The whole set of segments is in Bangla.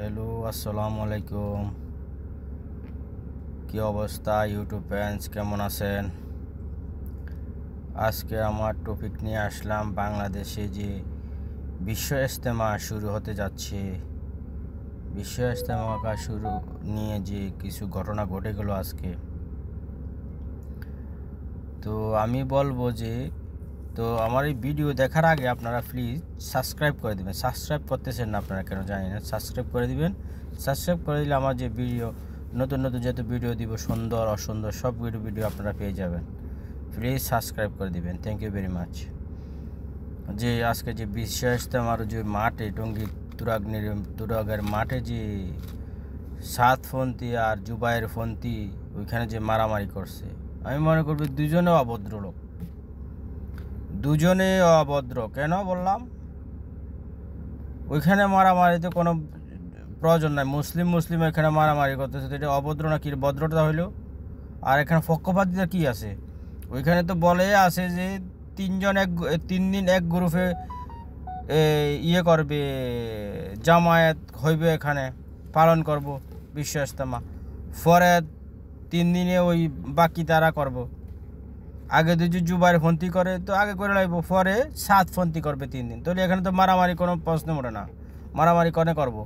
হ্যালো, আসসালামু আলাইকুম। কি অবস্থা ইউটিউব ফ্যান্স, কেমন আছেন? আজকে আমার টপিক নিয়ে আসলাম বাংলাদেশে যে বিশ্ব ইজতেমা শুরু হতে যাচ্ছে। বিশ্ব ইজতেমা শুরু নিয়ে যে কিছু ঘটনা ঘটে গেল আজকে। তো আমি বলবো যে আমার এই ভিডিও দেখার আগে আপনারা প্লিজ সাবস্ক্রাইব করে দেবেন। সাবস্ক্রাইব করতেছেন না আপনারা, কেন জানি না। সাবস্ক্রাইব করে দিবেন। সাবস্ক্রাইব করে দিলে আমার যে ভিডিও নতুন যত ভিডিও দিব, সুন্দর অসুন্দর সব ভিডিও আপনারা পেয়ে যাবেন। প্লিজ সাবস্ক্রাইব করে দিবেন। Thank you very much. যে আজকে যে বিশ্ব ইজতেমার যে মাঠে টঙ্গী তুরাগের মাঠে যে সাতপন্থী আর জুবাইর পন্থী ওইখানে যে মারামারি করছে, আমি মনে করবো দুজনে অভদ্র লোক। দুজনে অভদ্র। কেন বললাম? ওইখানে মারামারিতে কোনো প্রয়োজন নাই। মুসলিম এখানে মারামারি করতেছে, তো এটা অভদ্র না? কি ভদ্রতা হইল? আর এখানে পক্ষপাতিতা কি আছে? ওইখানে তো বলে আছে যে 3 দিন এক গ্রুপে ইয়ে করবে, জামায়াত হইবে, এখানে পালন করব বিশ্ব ইজতেমা। পরে 3 দিনে ওই বাকি তারা করব। আগে যদি জুবাইর ফন্তি করে তো আগে করে লাগব, পরে সাতপন্থী করবে 3 দিন। তাহলে এখানে তো মারামারি কোনো প্রশ্ন ওঠে না। মারামারি কনে করব?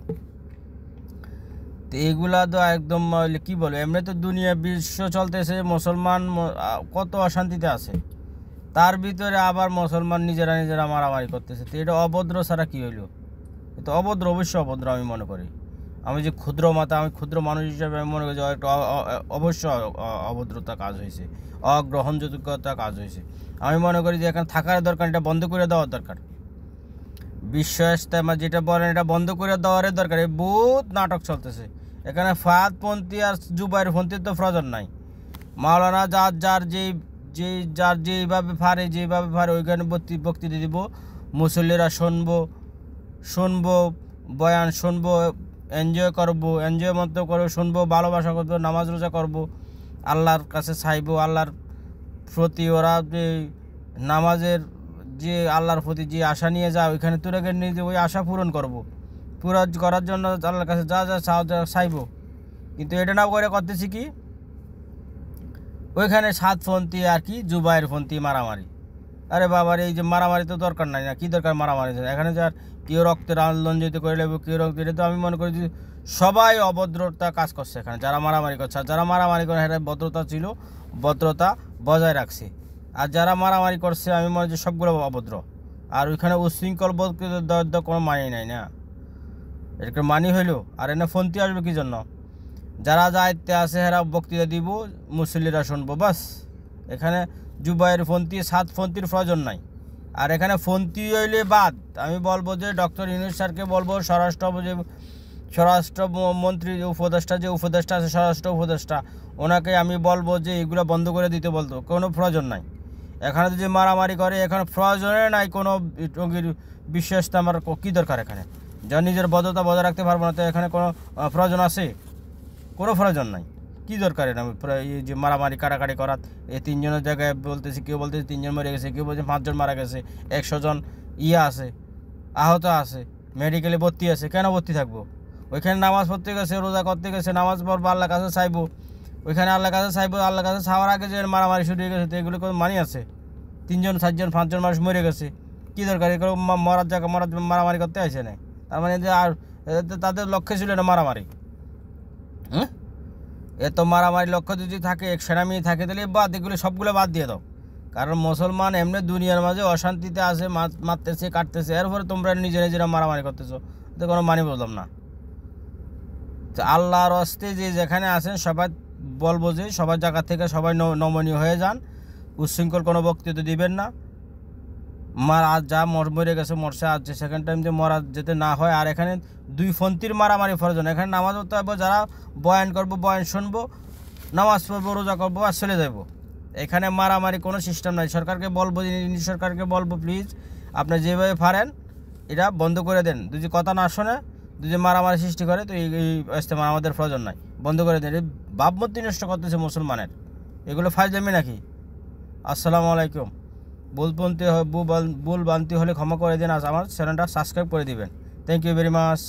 তো এগুলা তো একদম কি বলে, এমনি তো দুনিয়া বিশ্ব চলতেছে, মুসলমান কত অশান্তিতে আছে, তার ভিতরে আবার মুসলমান নিজেরা মারামারি করতেছে। তো এটা অভদ্র ছাড়া কি হইল? তো অভদ্র, অবশ্যই অভদ্র আমি মনে করি। আমি যে ক্ষুদ্র মাতা, আমি ক্ষুদ্র মানুষ হিসাবে আমি মনে করি যে একটা অবশ্যই অভদ্রতা কাজ হয়েছে, অগ্রহণযোগ্যতা কাজ হয়েছে। আমি মনে করি যে এখানে থাকার দরকার, এটা বন্ধ করে দেওয়ার দরকার। বিশ্ব ইজতেমা যেটা বলেন এটা বন্ধ করে দেওয়ার দরকার। এই বহুত নাটক চলতেছে এখানে। ফাঁদপন্থী আর জুবাইর পন্থীর তো প্রয়োজন নাই। মাওলানা যার যেভাবে পারে ওইখানে বক্তৃতা দিব, মুসল্লিরা শুনবো, বয়ান শুনবো, এনজয় মতো করবো, শুনবো, ভালোবাসা করবো, নামাজ রোজা করবো, আল্লাহর কাছে চাইবো, আল্লাহর প্রতি ওরা যে নামাজের যে আল্লাহর প্রতি যে আশা নিয়ে যায় ওইখানে তুরাগের নিয়ে ওই আশা পূরণ করার জন্য আল্লাহর কাছে যা চাইবো। কিন্তু এটা না করে করতেছি কি, ওইখানে সাতপন্থী আর কি জুবাইর পন্থী মারামারি। আরে বাবার, এই যে মারামারি তো দরকার নাই না? কি দরকার মারামারি? এখানে যার কেউ রক্তের আন্দোলন যদি করে নেব, কেউ রক্ত, এটা তো আমি মনে করি যে সবাই অভদ্রতা কাজ করছে এখানে। যারা মারামারি করছে, আর যারা মারামারি করে এটা ভদ্রতা বজায় রাখছে। আর যারা মারামারি করছে আমি মনে করি সবগুলো অভদ্র। আর ওইখানে উশৃঙ্খল বোধ কোনো মানি নাই না, এটাকে মানি হইলো। আর এনে ফন্তি আসবে কি জন্য? যারা দায়িত্বে আছে এরা বক্তৃতা দিব, মুসল্লিরা শুনবো, বাস। এখানে জুবাইর পন্থী সাতপন্থীর প্রয়োজন নাই। আর এখানে পন্থী হইলে বাদ। আমি বলবো যে ডক্টর ইউনূস স্যারকে বলবো, স্বরাষ্ট্রমন্ত্রী উপদেষ্টা আছে, স্বরাষ্ট্র উপদেষ্টা, ওনাকে আমি বলবো যে এগুলো বন্ধ করে দিতে বলতো। কোনো প্রয়োজন নাই এখানে যে মারামারি করে, এখানে প্রয়োজনে নাই কোনো বিশ্ব ইজতেমার। কী দরকার এখানে? যা নিজের ভদ্রতা বজায় রাখতে পারবো না, তো এখানে কোনো প্রয়োজন আছে? কোনো প্রয়োজন নাই। কী দরকার এটা এই যে মারামারি কাটাকাটি করার? এই 3 জনের জায়গায় বলতেছে, কেউ বলতেছে 3 জন মরে গেছে, কেউ বলছে 5 জন মারা গেছে, 100 জন আছে, আহত আছে, মেডিকেলে ভর্তি আছে। কেন ভর্তি থাকবো? ওইখানে নামাজ পড়তে গেছে, রোজা করতে গেছে, নামাজ পড়বো, আল্লাহর কাছে চাইবো। ওইখানে আল্লাহর কাছে চাইবো, আল্লাহর কাছে চাওয়ার আগে যে মারামারি শুরু হয়ে গেছে, তো এগুলো কোনো মানি আছে? 3 জন 4 জন 5 জন মানুষ মরে গেছে, কী দরকার? এগুলো মরার জায়গা মারামারি করতে আসে না। তার মানে যে আর তাদের লক্ষ্য ছিল না মারামারি। এত মারামারি লক্ষ্য যদি থাকে, এক সেনাবাহিনী থাকে, তাহলে বাদ, এগুলো সবগুলো বাদ দিয়ে দাও। কারণ মুসলমান এমনি দুনিয়ার মাঝে অশান্তিতে আছে, মারতেছে, কাটতেছে, এরপরে তোমরা নিজেরা মারামারি করতেছো, তো কোনো মানে বললাম না। তো আল্লাহর হস্তে যে যেখানে আছেন সবাই বলবো যে সবার জায়গা থেকে সবাই নমনীয় হয়ে যান, উচ্ছৃঙ্খল কোনো বক্তৃতা দিবেন না। আজ যা মরে গেছে মরছে, আজ সেকেন্ড টাইম যে মরা যেতে না হয়। আর এখানে 2 পন্থীর মারামারি প্রয়োজন। এখানে নামাজ পড়তে হবে, যারা বয়ান করবো, বয়ান শুনবো, নামাজ পড়বো, রোজা করবো, আর চলে যাবো। এখানে মারামারি কোনো সিস্টেম নাই। সরকারকে বলবো, সরকারকে বলবো, প্লিজ আপনি যেভাবে পারেন এটা বন্ধ করে দেন। যদি কথা না শোনে, যদি মারামারি সৃষ্টি করে, তো এই ইজতেমা আমাদের প্রয়োজন নাই, বন্ধ করে দেন। এই ভাবমূর্তি নষ্ট করতেছে মুসলমানের, এগুলো ফাজলামি নাকি? আসসালামু আলাইকুম। ভুল বানতি হলে ক্ষমা করে দিন। আমার চ্যানেলটা সাবস্ক্রাইব করে দিবেন। Thank you very much.